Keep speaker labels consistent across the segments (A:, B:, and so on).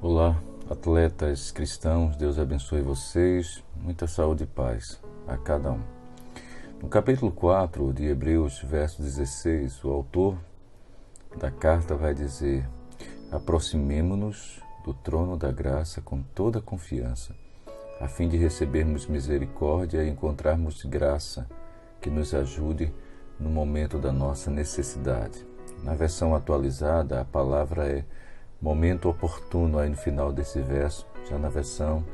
A: Olá, atletas cristãos, Deus abençoe vocês, muita saúde e paz a cada um. No capítulo 4 de Hebreus, verso 16, o autor da carta vai dizer: aproximemo-nos do trono da graça com toda confiança, a fim de recebermos misericórdia e encontrarmos graça que nos ajude no momento da nossa necessidade. Na versão atualizada, a palavra é momento oportuno aí no final desse verso. Já na versão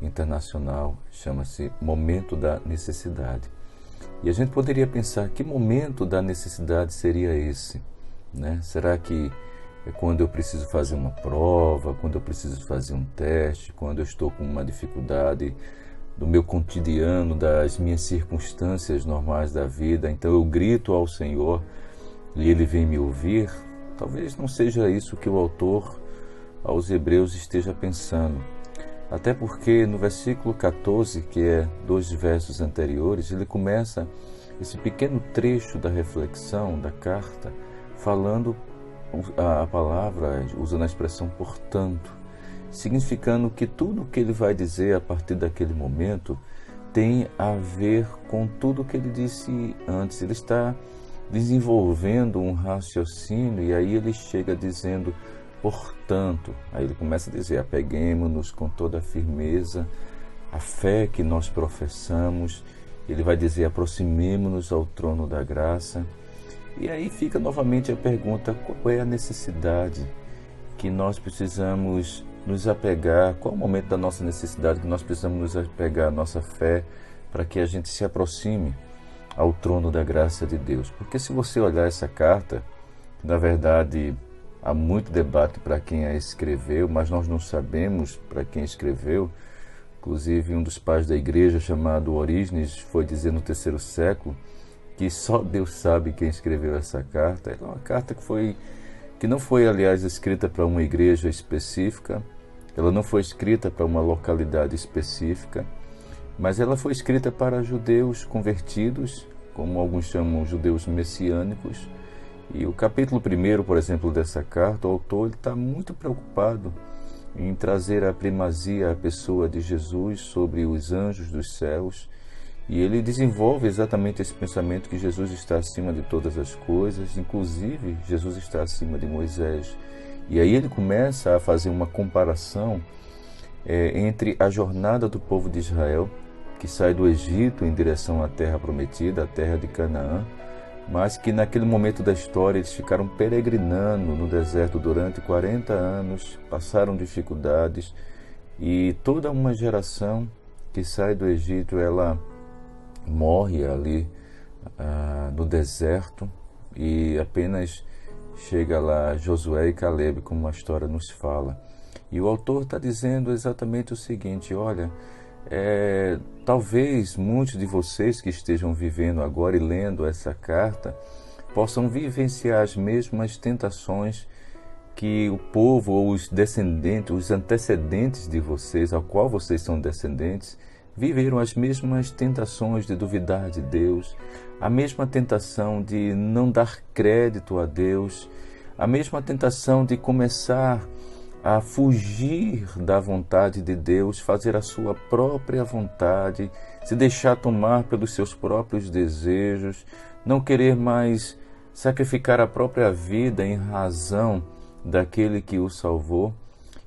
A: internacional chama-se momento da necessidade. E a gente poderia pensar, que momento da necessidade seria esse, né? Será que é quando eu preciso fazer uma prova, quando eu preciso fazer um teste, quando eu estou com uma dificuldade do meu cotidiano, das minhas circunstâncias normais da vida, então eu grito ao Senhor e Ele vem me ouvir? Talvez não seja isso que o autor aos Hebreus esteja pensando. Até porque no versículo 14, que é 2 versos anteriores, ele começa esse pequeno trecho da reflexão da carta falando a palavra, usando a expressão portanto, significando que tudo o que ele vai dizer a partir daquele momento tem a ver com tudo o que ele disse antes. Ele está desenvolvendo um raciocínio e aí ele chega dizendo portanto. Aí ele começa a dizer: apeguemo-nos com toda a firmeza a fé que nós professamos. Ele vai dizer: aproximemo-nos ao trono da graça. E aí fica novamente a pergunta: qual é a necessidade que nós precisamos nos apegar? Qual é o momento da nossa necessidade que nós precisamos nos apegar à nossa fé para que a gente se aproxime ao trono da graça de Deus? Porque se você olhar essa carta, na verdade há muito debate para quem a escreveu, mas nós não sabemos para quem escreveu. Inclusive um dos pais da igreja, chamado Orígenes, foi dizer no terceiro século que só Deus sabe quem escreveu essa carta. É uma carta que não foi, aliás, escrita para uma igreja específica, ela não foi escrita para uma localidade específica, mas ela foi escrita para judeus convertidos, como alguns chamam judeus messiânicos. E o capítulo 1, por exemplo, dessa carta, o autor está muito preocupado em trazer a primazia à pessoa de Jesus sobre os anjos dos céus. E ele desenvolve exatamente esse pensamento que Jesus está acima de todas as coisas, inclusive Jesus está acima de Moisés. E aí ele começa a fazer uma comparação entre a jornada do povo de Israel, que sai do Egito em direção à terra prometida, a terra de Canaã, mas que naquele momento da história eles ficaram peregrinando no deserto durante 40 anos, passaram dificuldades, e toda uma geração que sai do Egito, ela morre ali no deserto, e apenas chega lá Josué e Caleb, como a história nos fala. E o autor está dizendo exatamente o seguinte: olha, talvez muitos de vocês que estejam vivendo agora e lendo essa carta possam vivenciar as mesmas tentações que o povo ou os descendentes, os antecedentes de vocês, ao qual vocês são descendentes, viveram as mesmas tentações de duvidar de Deus, a mesma tentação de não dar crédito a Deus, a mesma tentação de começar a fugir da vontade de Deus, fazer a sua própria vontade, se deixar tomar pelos seus próprios desejos, não querer mais sacrificar a própria vida em razão daquele que o salvou.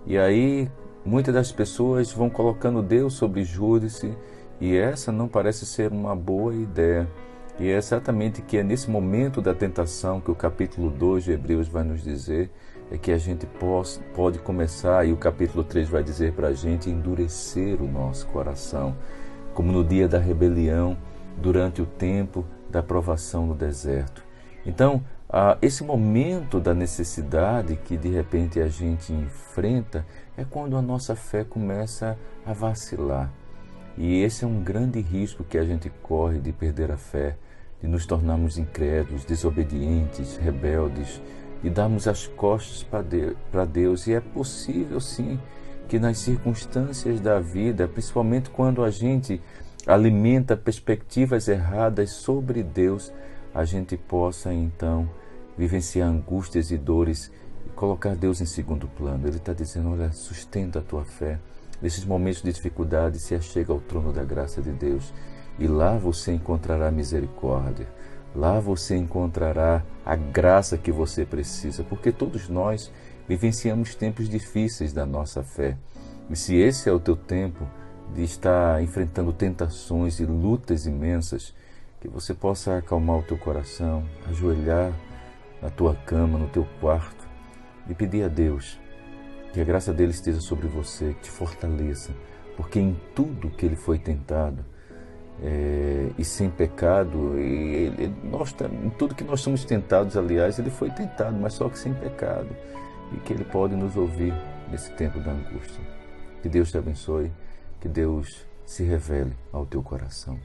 A: E aí muitas das pessoas vão colocando Deus sobre júdice, e essa não parece ser uma boa ideia. E é exatamente que é nesse momento da tentação que o capítulo 2 de Hebreus vai nos dizer, é que a gente pode começar, e o capítulo 3 vai dizer para a gente endurecer o nosso coração, como no dia da rebelião, durante o tempo da provação no deserto. Então, esse momento da necessidade que de repente a gente enfrenta é quando a nossa fé começa a vacilar. E esse é um grande risco que a gente corre de perder a fé, de nos tornarmos incrédulos, desobedientes, rebeldes, e darmos as costas para Deus. E é possível sim que nas circunstâncias da vida, principalmente quando a gente alimenta perspectivas erradas sobre Deus, a gente possa então vivenciar angústias e dores colocar Deus em segundo plano. Ele está dizendo, olha, sustenta a tua fé. Nesses momentos de dificuldade, se achega ao trono da graça de Deus. E lá você encontrará misericórdia. Lá você encontrará a graça que você precisa. Porque todos nós vivenciamos tempos difíceis da nossa fé. E se esse é o teu tempo de estar enfrentando tentações e lutas imensas, que você possa acalmar o teu coração, ajoelhar na tua cama, no teu quarto e pedir a Deus que a graça dele esteja sobre você, que te fortaleça, porque em tudo que ele foi tentado e sem pecado, em tudo que nós somos tentados, aliás, ele foi tentado, mas só que sem pecado, e que ele pode nos ouvir nesse tempo da angústia. Que Deus te abençoe, que Deus se revele ao teu coração.